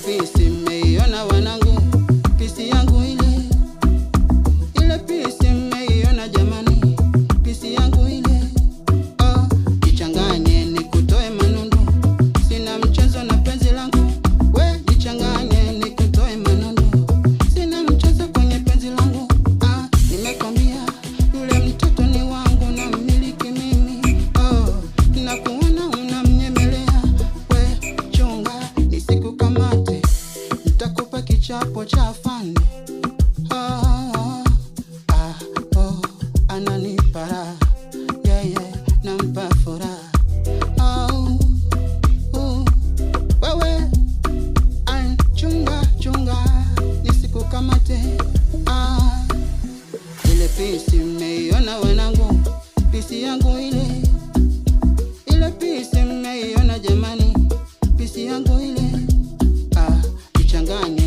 pisi mmeiona wanangu, pisi yangu ile pisi mmeiona jamani, pisi yangu ile. Oh, nichanganye nikutoe manundu, sina mchezo na penzi langu. We nichanganye nikutoe manundu, sina mchezo kwenye penzi langu. Nimekwambia yule mtoto ni wangu na mmiliki mimi. Oh, nakuona unamnyemelea, we chunga nisikukamate, nitakupa kichapo cha afande. Ananipa raha, nampa furaha. Wewe chunga nisikukamate. Ile pisi mmeiona wanangu, pisi yangu ile pisi mmeiona jamani, pisi yangu ile. Nichanganye